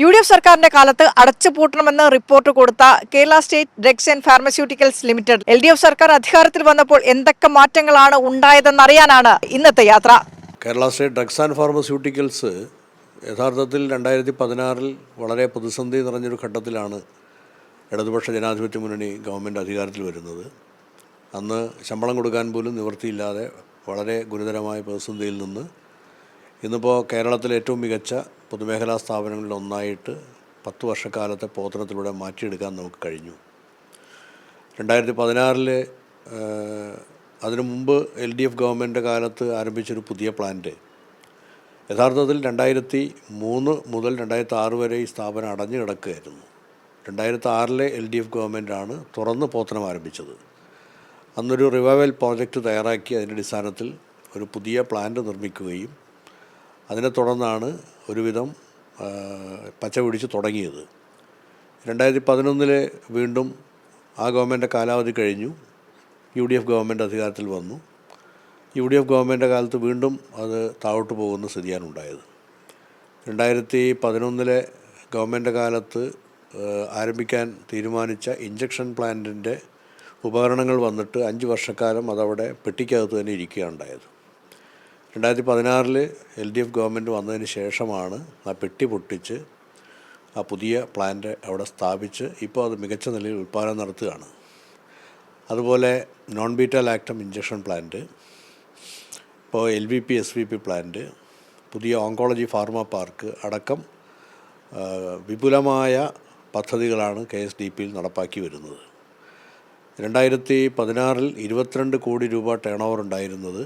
UDF സർക്കാരിന്റെ കാലത്ത് അടച്ചുപൂട്ടണമെന്ന് report കൊടുത്ത Kerala state drugs and pharmaceuticals limited LDF സർക്കാർ അധികാരത്തിൽ വന്നപ്പോൾ എന്തൊക്കെ മാറ്റങ്ങളാണ് ഉണ്ടായതെന്നറിയാനാണ് ഇന്നത്തെ യാത്ര. Kerala state drugs and pharmaceuticals യഥാർത്ഥത്തിൽ 2016 വളരെ പ്രതിസന്ധി നിറഞ്ഞൊരു ഘട്ടത്തിലാണ് ഇടതുപക്ഷ ജനാധിപത്യ മുന്നണി ഗവൺമെൻറ് അധികാരത്തിൽ വരുന്നത്. അന്ന് ശമ്പളം കൊടുക്കാൻ പോലും നിവൃത്തിയില്ലാതെ വളരെ ഗുരുതരമായ പ്രതിസന്ധിയിൽ നിന്ന് ഇന്നിപ്പോൾ കേരളത്തിലെ ഏറ്റവും മികച്ച പൊതുമേഖലാ സ്ഥാപനങ്ങളിൽ ഒന്നായിട്ട് 10 വർഷക്കാലത്തെ പ്രവർത്തനത്തിലൂടെ മാറ്റിയെടുക്കാൻ നമുക്ക് കഴിഞ്ഞു. 2016 അതിനു മുമ്പ് LDF ഗവൺമെൻറ് കാലത്ത് ആരംഭിച്ചൊരു പുതിയ പ്ലാന്റ് യഥാർത്ഥത്തിൽ 2003 മുതൽ 2006 വരെ ഈ സ്ഥാപനം അടഞ്ഞു കിടക്കുകയായിരുന്നു. 2006 LDF ഗവൺമെൻറ്റാണ് തുറന്ന് പ്രവർത്തനം ആരംഭിച്ചത്. അന്നൊരു റിവൈവൽ പ്രോജക്റ്റ് തയ്യാറാക്കി അതിൻ്റെ അടിസ്ഥാനത്തിൽ ഒരു പുതിയ പ്ലാന്റ് നിർമ്മിക്കുകയും അതിനെ തുടർന്നാണ് ഒരുവിധം പച്ച പിടിച്ച് തുടങ്ങിയത്. 2011 വീണ്ടും ആ ഗവൺമെൻറ് കാലാവധി കഴിഞ്ഞു. UDF ഗവൺമെൻറ് അധികാരത്തിൽ വന്നു. UDF ഗവൺമെൻറ് കാലത്ത് വീണ്ടും അത് താഴോട്ട് പോകുന്ന സ്ഥിതിയാണ് ഉണ്ടായത്. 2011 ഗവൺമെൻറ് കാലത്ത് ആരംഭിക്കാൻ തീരുമാനിച്ച ഇഞ്ചക്ഷൻ പ്ലാന്റിൻ്റെ ഉപകരണങ്ങൾ വന്നിട്ട് 5 വർഷക്കാലം അതവിടെ പെട്ടിക്കകത്ത് തന്നെ ഇരിക്കുകയാണ് ഉണ്ടായത്. 2016 LDF ഗവൺമെൻറ് വന്നതിന് ശേഷമാണ് ആ പെട്ടി പൊട്ടിച്ച് ആ പുതിയ പ്ലാന്റ് അവിടെ സ്ഥാപിച്ച് ഇപ്പോൾ അത് മികച്ച നിലയിൽ ഉൽപ്പാദനം നടത്തുകയാണ്. അതുപോലെ non beta lactam injection plant, ഇപ്പോൾ LVP SVP പ്ലാന്റ്, പുതിയ ഓങ്കോളജി ഫാർമ പാർക്ക് അടക്കം വിപുലമായ പദ്ധതികളാണ് KSDPയിൽ നടപ്പാക്കി വരുന്നത്. 2016 22 കോടി രൂപ ടേൺ ഓവർ ഉണ്ടായിരുന്നത്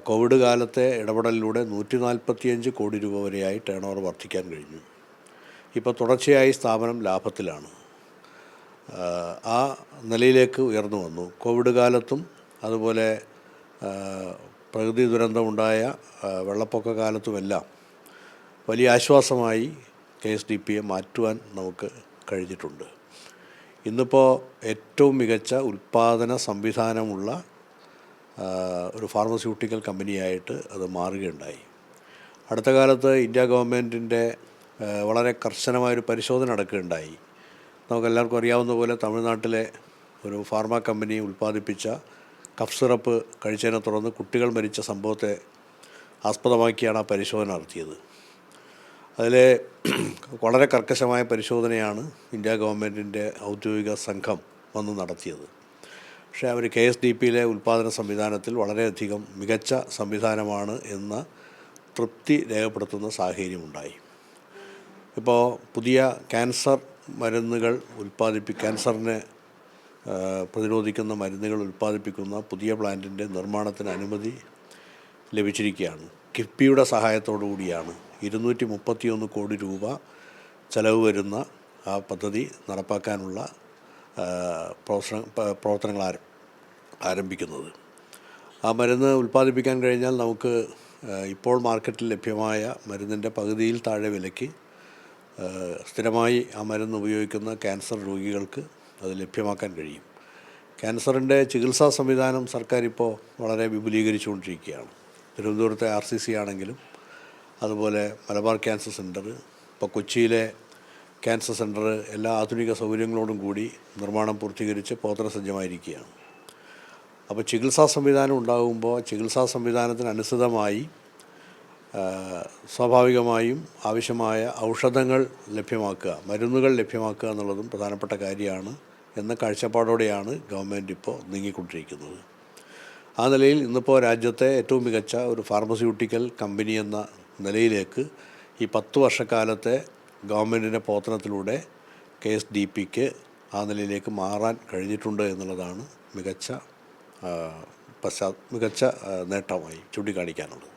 കോവിഡ് കാലത്തെ ഇടപെടലിലൂടെ 145 കോടി രൂപ വരെയായി ടേൺ ഓവർ വർദ്ധിക്കാൻ കഴിഞ്ഞു. ഇപ്പോൾ തുടർച്ചയായി സ്ഥാപനം ലാഭത്തിലാണ്. ആ നിലയിലേക്ക് ഉയർന്നു വന്നു. കോവിഡ് കാലത്തും അതുപോലെ പ്രകൃതി ദുരന്തമുണ്ടായ വെള്ളപ്പൊക്ക കാലത്തുമെല്ലാം വലിയ ആശ്വാസമായി KSDPയെ മാറ്റുവാൻ നമുക്ക് കഴിഞ്ഞിട്ടുണ്ട്. ഇന്നിപ്പോൾ ഏറ്റവും മികച്ച ഉൽപ്പാദന സംവിധാനമുള്ള ഒരു ഫാർമസ്യൂട്ടിക്കൽ കമ്പനിയായിട്ട് അത് മാറുകയുണ്ടായി. അടുത്ത കാലത്ത് ഇന്ത്യ ഗവൺമെൻറ്റിൻ്റെ വളരെ കർശനമായൊരു പരിശോധന നടക്കുകയുണ്ടായി. നമുക്കെല്ലാവർക്കും അറിയാവുന്ന പോലെ തമിഴ്നാട്ടിലെ ഒരു ഫാർമ കമ്പനി ഉൽപ്പാദിപ്പിച്ച കഫ് സിറപ്പ് കഴിച്ചതിനെ തുടർന്ന് കുട്ടികൾ മരിച്ച സംഭവത്തെ ആസ്പദമാക്കിയാണ് ആ പരിശോധന നടത്തിയത്. അതിൽ വളരെ കർക്കശമായ പരിശോധനയാണ് ഇന്ത്യ ഗവൺമെൻറ്റിൻ്റെ ഔദ്യോഗിക സംഘം വന്ന് നടത്തിയത്. പക്ഷേ അവർ KSDPയിലെ ഉൽപ്പാദന സംവിധാനത്തിൽ വളരെയധികം മികച്ച സംവിധാനമാണ് എന്ന തൃപ്തി രേഖപ്പെടുത്തുന്ന സാഹചര്യമുണ്ടായി. ഇപ്പോൾ പുതിയ ക്യാൻസർ മരുന്നുകൾ ക്യാൻസറിനെ പ്രതിരോധിക്കുന്ന മരുന്നുകൾ ഉൽപ്പാദിപ്പിക്കുന്ന പുതിയ പ്ലാന്റിൻ്റെ നിർമ്മാണത്തിന് അനുമതി ലഭിച്ചിരിക്കുകയാണ്. കിഫ്ബിയുടെ സഹായത്തോടു കൂടിയാണ് 231 കോടി രൂപ ചെലവ് വരുന്ന ആ പദ്ധതി നടപ്പാക്കാനുള്ള പ്രവർത്തനങ്ങൾ ആരംഭിക്കുന്നത്. ആ മരുന്ന് ഉൽപ്പാദിപ്പിക്കാൻ കഴിഞ്ഞാൽ നമുക്ക് ഇപ്പോൾ മാർക്കറ്റിൽ ലഭ്യമായ മരുന്നിൻ്റെ പകുതിയിൽ താഴെ വിലയ്ക്ക് സ്ഥിരമായി ആ മരുന്ന് ഉപയോഗിക്കുന്ന ക്യാൻസർ രോഗികൾക്ക് അത് ലഭ്യമാക്കാൻ കഴിയും. ക്യാൻസറിൻ്റെ ചികിത്സാ സംവിധാനം സർക്കാർ ഇപ്പോൾ വളരെ വിപുലീകരിച്ചുകൊണ്ടിരിക്കുകയാണ്. തിരുവനന്തപുരത്തെ RCC ആണെങ്കിലും അതുപോലെ മലബാർ ക്യാൻസർ സെൻറ്റർ, ഇപ്പോൾ കൊച്ചിയിലെ ക്യാൻസർ സെൻറ്റർ എല്ലാ ആധുനിക സൗകര്യങ്ങളോടും കൂടി നിർമ്മാണം പൂർത്തീകരിച്ച് പ്രവർത്തന സജ്ജമായിരിക്കുകയാണ്. അപ്പോൾ ചികിത്സാ സംവിധാനം ഉണ്ടാകുമ്പോൾ ചികിത്സാ സംവിധാനത്തിനനുസൃതമായി സ്വാഭാവികമായും ആവശ്യമായ ഔഷധങ്ങൾ ലഭ്യമാക്കുക, മരുന്നുകൾ ലഭ്യമാക്കുക എന്നുള്ളതും പ്രധാനപ്പെട്ട കാര്യമാണ് എന്ന കാഴ്ചപ്പാടോടെയാണ് ഗവൺമെൻറ് ഇപ്പോൾ നീങ്ങിക്കൊണ്ടിരിക്കുന്നത്. ആ നിലയിൽ ഇന്നിപ്പോൾ രാജ്യത്തെ ഏറ്റവും മികച്ച ഒരു ഫാർമസ്യൂട്ടിക്കൽ കമ്പനി എന്ന നിലയിലേക്ക് ഈ 10 വർഷക്കാലത്തെ ഗവൺമെൻറ്റിൻ്റെ പ്രവർത്തനത്തിലൂടെ KSDPക്ക് ആ നിലയിലേക്ക് മാറാൻ കഴിഞ്ഞിട്ടുണ്ട് എന്നുള്ളതാണ് മികച്ച നേട്ടമായി ചൂണ്ടിക്കാണിക്കാനുള്ളത്.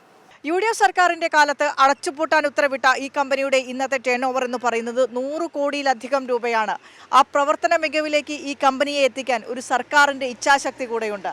UDF സർക്കാരിന്റെ കാലത്ത് അടച്ചുപൂട്ടാൻ ഉത്തരവിട്ട ഈ കമ്പനിയുടെ ഇന്നത്തെ ടേൺ ഓവർ എന്ന് പറയുന്നത് 100 കോടിയിലധികം രൂപയാണ്. ആ പ്രവർത്തന മികവിലേക്ക് ഈ കമ്പനിയെ എത്തിക്കാൻ ഒരു സർക്കാരിന്റെ ഇച്ഛാശക്തി കൂടെയുണ്ട്.